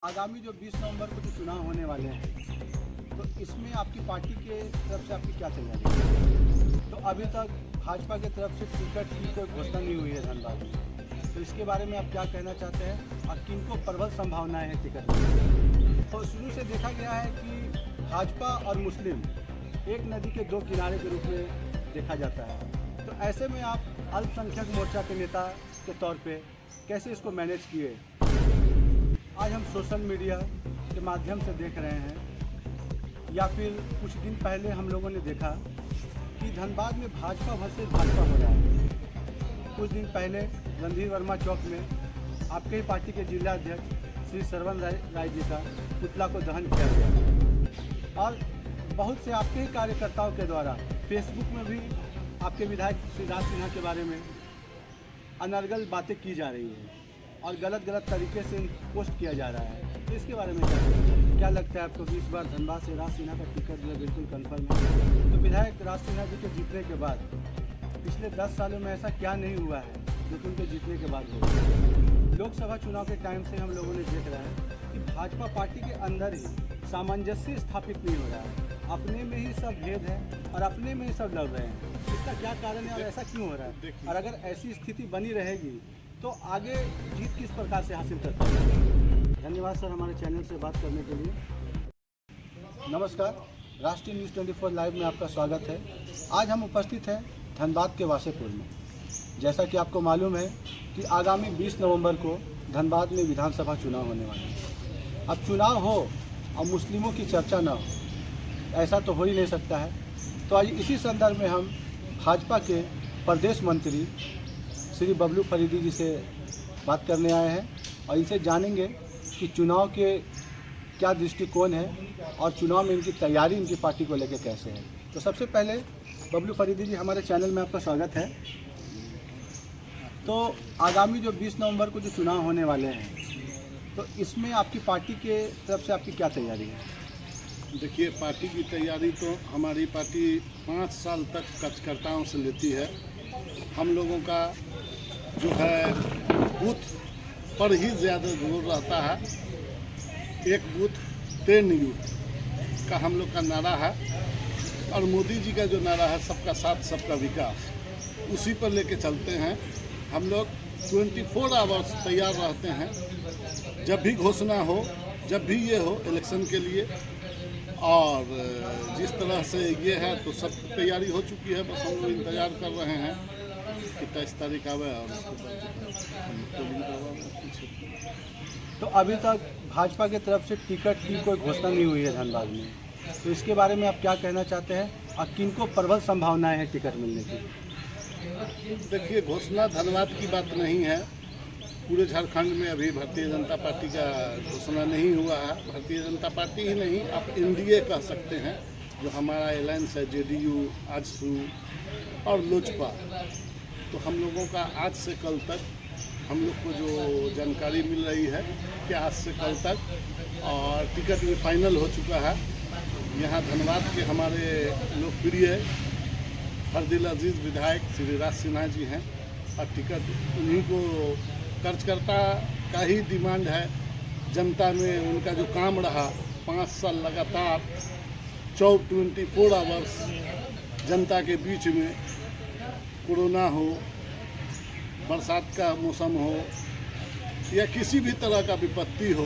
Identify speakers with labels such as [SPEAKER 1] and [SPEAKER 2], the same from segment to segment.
[SPEAKER 1] आगामी जो 20 नवंबर को जो चुनाव होने वाले हैं, तो इसमें आपकी पार्टी के तरफ से आपकी क्या तैयारी है? तो अभी तक भाजपा की तरफ से टिकट की कोई घोषणा नहीं हुई है धनबाद में, तो इसके बारे में आप क्या कहना चाहते हैं और किनको प्रबल संभावनाएं हैं टिकट में? तो शुरू से देखा गया है कि भाजपा और मुस्लिम एक नदी के दो किनारे के रूप में देखा जाता है, तो ऐसे में आप अल्पसंख्यक मोर्चा के नेता के तौर पे कैसे इसको मैनेज किए? आज हम सोशल मीडिया के माध्यम से देख रहे हैं या फिर कुछ दिन पहले हम लोगों ने देखा कि धनबाद में भाजपा वर्सेस भाजपा हो रहा है। कुछ दिन पहले रणधीर वर्मा चौक में आपके ही पार्टी के जिला अध्यक्ष श्री सरवन राय जी का पुतला को दहन किया गया और बहुत से आपके ही कार्यकर्ताओं के द्वारा फेसबुक में भी आपके विधायक श्री राज सिन्हा के बारे में अनर्गल बातें की जा रही है और गलत तरीके से पोस्ट किया जा रहा है। तो इसके बारे में क्या लगता है आपको कि इस बार धनबाद से राज सिन्हा का टिकट जो है बिल्कुल कन्फर्म है? तो विधायक राज सिन्हा जी के जीतने के बाद पिछले 10 सालों में ऐसा क्या नहीं हुआ है जो कि उनके जीतने के बाद हुआ? लोकसभा चुनाव के टाइम से हम लोगों ने देख रहा है कि भाजपा पार्टी के अंदर ही सामंजस्य स्थापित नहीं हो रहा है, अपने में ही सब भेद है और अपने में ही सब लड़ रहे हैं। इसका क्या कारण है और ऐसा क्यों हो रहा है? और अगर ऐसी स्थिति बनी रहेगी तो आगे जीत किस प्रकार से हासिल करते हैं? धन्यवाद सर, हमारे चैनल से बात करने के लिए। नमस्कार, राष्ट्रीय न्यूज़ 24 लाइव में आपका स्वागत है। आज हम उपस्थित हैं धनबाद के वासेपुर में। जैसा कि आपको मालूम है कि आगामी 20 नवंबर को धनबाद में विधानसभा चुनाव होने वाले हैं। अब चुनाव हो और मुस्लिमों की चर्चा ना हो, ऐसा तो हो ही नहीं सकता है। तो आज इसी संदर्भ में हम भाजपा के प्रदेश मंत्री श्री बबलू फरीदी जी से बात करने आए हैं और इनसे जानेंगे कि चुनाव के क्या दृष्टिकोण है और चुनाव में इनकी तैयारी इनकी पार्टी को लेकर कैसे है। तो सबसे पहले बबलू फरीदी जी, हमारे चैनल में आपका स्वागत है। तो आगामी जो 20 नवंबर को जो चुनाव होने वाले हैं, तो इसमें आपकी पार्टी के तरफ से आपकी क्या तैयारी है?
[SPEAKER 2] देखिए, पार्टी की तैयारी तो हमारी पार्टी 5 साल तक कार्यकर्ताओं से लेती है। हम लोगों का जो है बूथ पर ही ज़्यादा जोर रहता है। एक बूथ 10 यूथ का हम लोग का नारा है और मोदी जी का जो नारा है सबका साथ सबका विकास, उसी पर लेके चलते हैं। हम लोग 24 आवर्स तैयार रहते हैं, जब भी घोषणा हो, जब भी ये हो इलेक्शन के लिए। और जिस तरह से ये है तो सब तैयारी हो चुकी है, बस हम लोग इंतज़ार कर रहे हैं कि 23 तारीख आवे और उसके बाद
[SPEAKER 1] तो अभी तक भाजपा की तरफ से टिकट की कोई घोषणा नहीं हुई है धनबाद में, तो इसके बारे में आप क्या कहना चाहते हैं और किनको प्रबल संभावनाएं हैं टिकट मिलने की?
[SPEAKER 2] देखिए, घोषणा धनबाद की बात नहीं है। पूरे झारखंड में अभी भारतीय जनता पार्टी का घोषणा नहीं हुआ है। भारतीय जनता पार्टी ही नहीं, आप एनडीए कह सकते हैं, जो हमारा अलायंस है, जेडीयू, आजसू और लोजपा। तो हम लोगों का आज से कल तक हम लोग को जो जानकारी मिल रही है कि आज से कल तक और टिकट भी फाइनल हो चुका है। यहाँ धनबाद के हमारे लोकप्रिय फरदिल अजीज़ विधायक श्री राज सिन्हा जी हैं और टिकट उन्हीं को कार्यकर्ता का ही डिमांड है। जनता में उनका जो काम रहा 5 साल लगातार 24 आवर्स जनता के बीच में, कोरोना हो, बरसात का मौसम हो या किसी भी तरह का विपत्ति हो,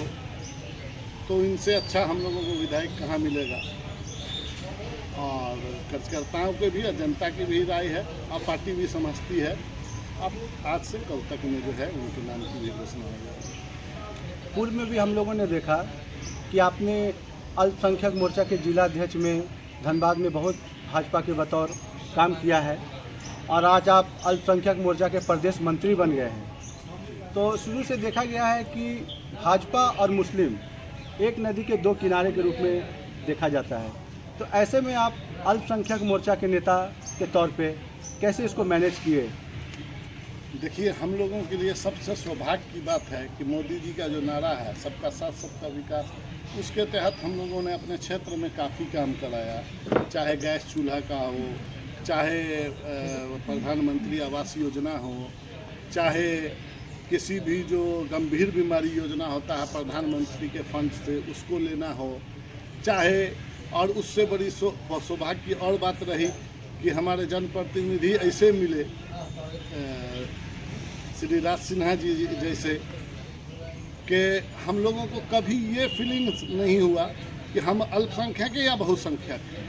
[SPEAKER 2] तो इनसे अच्छा हम लोगों को विधायक कहाँ मिलेगा। और कार्यकर्ताओं के भी और जनता की भी राय है और पार्टी भी समझती है। अब आज से कल तक में जो है उनके नाम की भी घोषणा हो जाएगी।
[SPEAKER 1] पूर्व में भी हम लोगों ने देखा कि आपने अल्पसंख्यक मोर्चा के जिला अध्यक्ष में धनबाद में बहुत भाजपा के बतौर काम किया है और आज आप अल्पसंख्यक मोर्चा के प्रदेश मंत्री बन गए हैं। तो शुरू से देखा गया है कि भाजपा और मुस्लिम एक नदी के दो किनारे के रूप में देखा जाता है, तो ऐसे में आप अल्पसंख्यक मोर्चा के नेता के तौर पे कैसे इसको मैनेज किए?
[SPEAKER 2] देखिए, हम लोगों के लिए सबसे सौभाग्य की बात है कि मोदी जी का जो नारा है सबका साथ सबका विकास, उसके तहत हम लोगों ने अपने क्षेत्र में काफ़ी काम कराया। चाहे गैस चूल्हा का हो, चाहे प्रधानमंत्री आवास योजना हो, चाहे किसी भी जो गंभीर बीमारी योजना होता है प्रधानमंत्री के फंड से उसको लेना हो, चाहे और उससे बड़ी सौभाग्य की और बात रही कि हमारे जनप्रतिनिधि ऐसे मिले श्री राज सिन्हा जी जैसे कि हम लोगों को कभी ये फीलिंग नहीं हुआ कि हम अल्पसंख्यक या बहुसंख्यक हैं।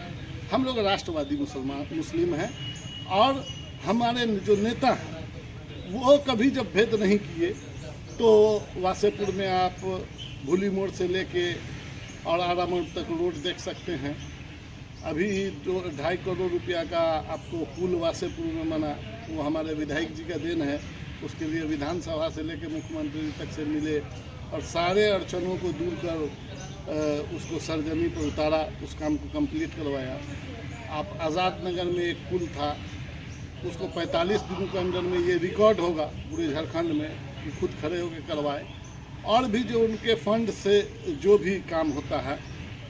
[SPEAKER 2] हम लोग राष्ट्रवादी मुस्लिम हैं और हमारे जो नेता हैं वो कभी जब भेद नहीं किए तो वासेपुर में आप भूली मोड़ से लेके और आरा मोड़ तक रोड देख सकते हैं। अभी जो 2.5 करोड़ रुपया का आपको पुल वासेपुर में बना वो हमारे विधायक जी का देन है। उसके लिए विधानसभा से लेकर मुख्यमंत्री तक से मिले और सारे अड़चनों को दूर कर उसको सरजमी पर उतारा, उस काम को कंप्लीट करवाया। आप आज़ाद नगर में एक पुल था, उसको 45 दिनों के अंदर में ये रिकॉर्ड होगा पूरे झारखंड में कि खुद खड़े होकर करवाए। और भी जो उनके फंड से जो भी काम होता है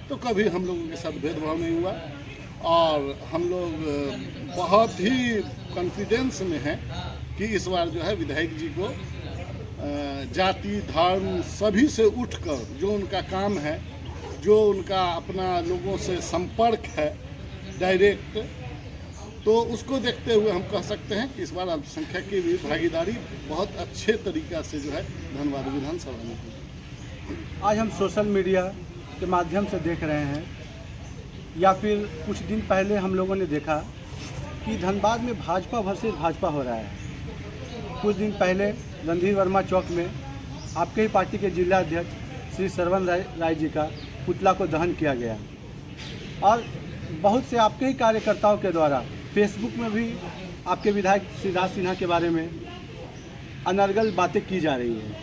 [SPEAKER 2] तो कभी हम लोगों के साथ भेदभाव नहीं हुआ और हम लोग बहुत ही कॉन्फिडेंस में हैं कि इस बार जो है विधायक जी को जाति धर्म सभी से उठकर जो उनका काम है, जो उनका अपना लोगों से संपर्क है डायरेक्ट, तो उसको देखते हुए हम कह सकते हैं कि इस बार अल्पसंख्यक की भी भागीदारी बहुत अच्छे तरीक़ा से जो है धनबाद विधानसभा में हुई।
[SPEAKER 1] आज हम सोशल मीडिया के माध्यम से देख रहे हैं या फिर कुछ दिन पहले हम लोगों ने देखा कि धनबाद में भाजपा वर्सेस भाजपा हो रहा है। कुछ दिन पहले रणधीर वर्मा चौक में आपके ही पार्टी के जिला अध्यक्ष श्री सरवन राय जी का पुतला को दहन किया गया और बहुत से आपके ही कार्यकर्ताओं के द्वारा फेसबुक में भी आपके विधायक श्री राज सिन्हा के बारे में अनर्गल बातें की जा रही है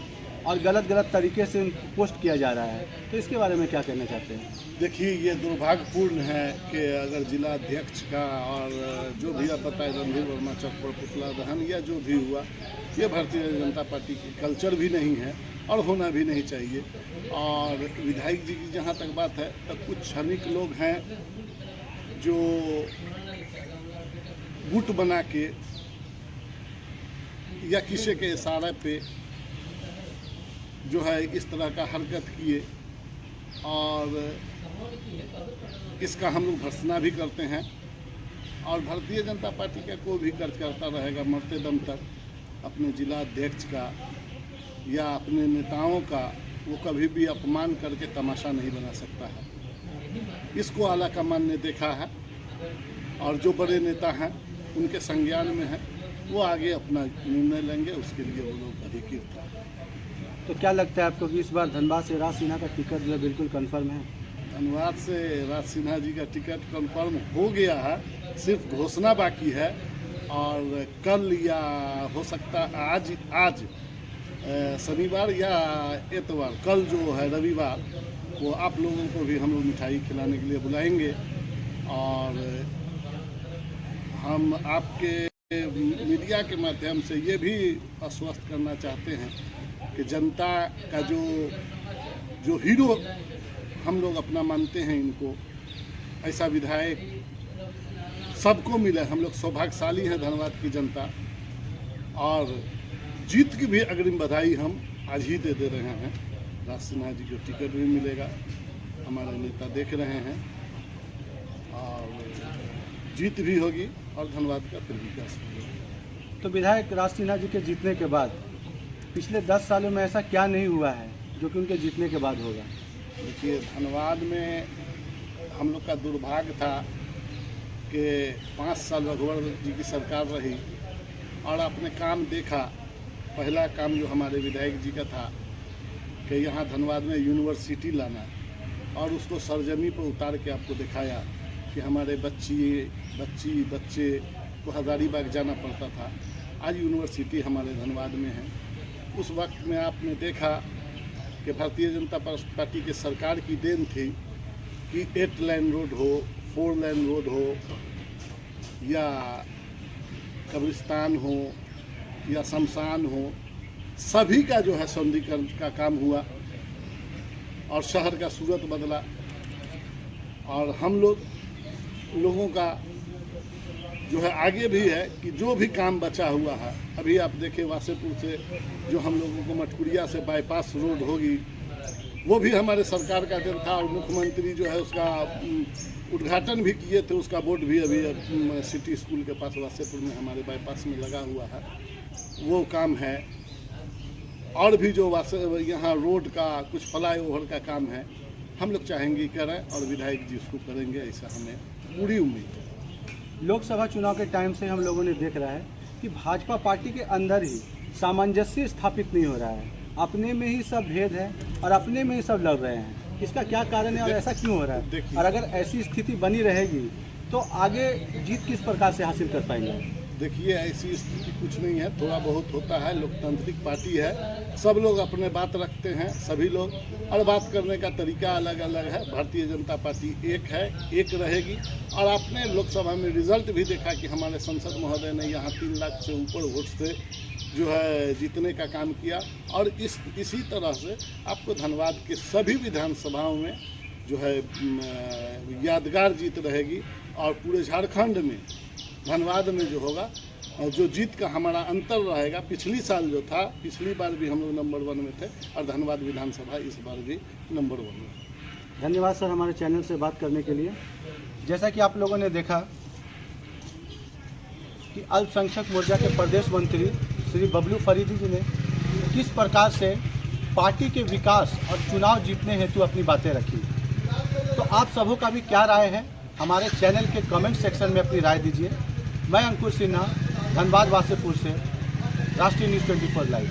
[SPEAKER 1] और गलत तरीके से उनको पोस्ट किया जा रहा है, तो इसके बारे में क्या कहना चाहते हैं?
[SPEAKER 2] देखिए, ये दुर्भाग्यपूर्ण है कि अगर जिला अध्यक्ष का और जो भी आप बताए रणधीर वर्मा चौक पर पुतला दहन या जो भी हुआ, ये भारतीय जनता पार्टी की कल्चर भी नहीं है और होना भी नहीं चाहिए। और विधायक जी की जहाँ तक बात है तो कुछ क्षणिक लोग हैं जो गुट बना के या किसी के इशारे पे जो है इस तरह का हरकत किए और इसका हम लोग भर्त्सना भी करते हैं और भारतीय जनता पार्टी का कोई भी कार्यकर्ता रहेगा मरते दम तक अपने जिला अध्यक्ष का या अपने नेताओं का वो कभी भी अपमान करके तमाशा नहीं बना सकता है। इसको आला कमान ने देखा है और जो बड़े नेता हैं उनके संज्ञान में है, वो आगे अपना निर्णय लेंगे, उसके लिए वो लोग अधिकृत हैं।
[SPEAKER 1] तो क्या लगता है आपको कि इस बार धनबाद से राज सिन्हा का टिकट जो है बिल्कुल कंफर्म है?
[SPEAKER 2] धनबाद से राज सिन्हा जी का टिकट कंफर्म हो गया है, सिर्फ घोषणा बाकी है और कल या हो सकता आज शनिवार या इतवार, कल जो है रविवार, वो आप लोगों को भी हम लोग मिठाई खिलाने के लिए बुलाएंगे और हम आपके मीडिया के माध्यम से ये भी आश्वस्त करना चाहते हैं कि जनता का जो हीरो हम लोग अपना मानते हैं इनको, ऐसा विधायक सबको मिले। हम लोग सौभाग्यशाली हैं धनबाद की जनता और जीत की भी अग्रिम बधाई हम आज ही दे रहे हैं। राज सिन्हा जी को टिकट भी मिलेगा, हमारे नेता देख रहे हैं और जीत भी होगी और धनबाद का फिर विकास होगा।
[SPEAKER 1] तो विधायक राज सिन्हा जी के जीतने के बाद पिछले 10 सालों में ऐसा क्या नहीं हुआ है जो कि उनके जीतने के बाद होगा?
[SPEAKER 2] देखिए, धनबाद में हम लोग का दुर्भाग्य था कि 5 साल रघुवर जी की सरकार रही और आपने काम देखा। पहला काम जो हमारे विधायक जी का था कि यहाँ धनबाद में यूनिवर्सिटी लाना और उसको सरजमी पर उतार के आपको दिखाया कि हमारे बच्चे को हज़ारीबाग जाना पड़ता था, आज यूनिवर्सिटी हमारे धनबाद में है। उस वक्त में आपने देखा कि भारतीय जनता पार्टी की सरकार की देन थी कि 8 लेन रोड हो, 4 लेन रोड हो या कब्रिस्तान हो या शमशान हो, सभी का जो है सौंदर्यीकरण का काम हुआ और शहर का सूरत बदला और हम लोगों का जो है आगे भी है कि जो भी काम बचा हुआ है, अभी आप देखें वासेपुर से जो हम लोगों को मटकुरिया से बाईपास रोड होगी, वो भी हमारे सरकार का दिन था और मुख्यमंत्री जो है उसका उद्घाटन भी किए थे। उसका बोर्ड भी अभी सिटी स्कूल के पास वासेपुर में हमारे बाईपास में लगा हुआ है, वो काम है। और भी जो यहाँ रोड का कुछ फ्लाईओवर का काम है, हम लोग चाहेंगे करें और विधायक जी उसको करेंगे, ऐसा हमें पूरी उम्मीद है।
[SPEAKER 1] लोकसभा चुनाव के टाइम से हम लोगों ने देख रहा है कि भाजपा पार्टी के अंदर ही सामंजस्य स्थापित नहीं हो रहा है, अपने में ही सब भेद है और अपने में ही सब लड़ रहे हैं। इसका क्या कारण है और ऐसा क्यों हो रहा है? और अगर ऐसी स्थिति बनी रहेगी तो आगे जीत किस प्रकार से हासिल कर पाएंगे?
[SPEAKER 2] देखिए, ऐसी स्थिति कुछ नहीं है, थोड़ा बहुत होता है। लोकतांत्रिक पार्टी है, सब लोग अपने बात रखते हैं, सभी लोग, और बात करने का तरीका अलग अलग है। भारतीय जनता पार्टी एक है, एक रहेगी। और आपने लोकसभा में रिजल्ट भी देखा कि हमारे सांसद महोदय ने यहाँ 3 लाख से ऊपर वोट से जो है जीतने का काम किया। और इसी तरह से आपको धनबाद के सभी विधानसभाओं में जो है यादगार जीत रहेगी। और पूरे झारखंड में धनबाद में जो होगा, जो जीत का हमारा अंतर रहेगा, पिछली साल जो था, पिछली बार भी हम लोग नंबर 1 में थे और धनबाद विधानसभा इस बार भी नंबर 1 में।
[SPEAKER 1] धन्यवाद सर हमारे चैनल से बात करने के लिए। जैसा कि आप लोगों ने देखा कि अल्पसंख्यक मोर्चा के प्रदेश मंत्री श्री बबलू फरीदी जी ने किस प्रकार से पार्टी के विकास और चुनाव जीतने हेतु अपनी बातें रखी। तो आप सबों का भी क्या राय है, हमारे चैनल के कमेंट सेक्शन में अपनी राय दीजिए। मैं अंकुर सिन्हा, धनबाद वासेपुर से, राष्ट्रीय न्यूज़ 24 लाइव।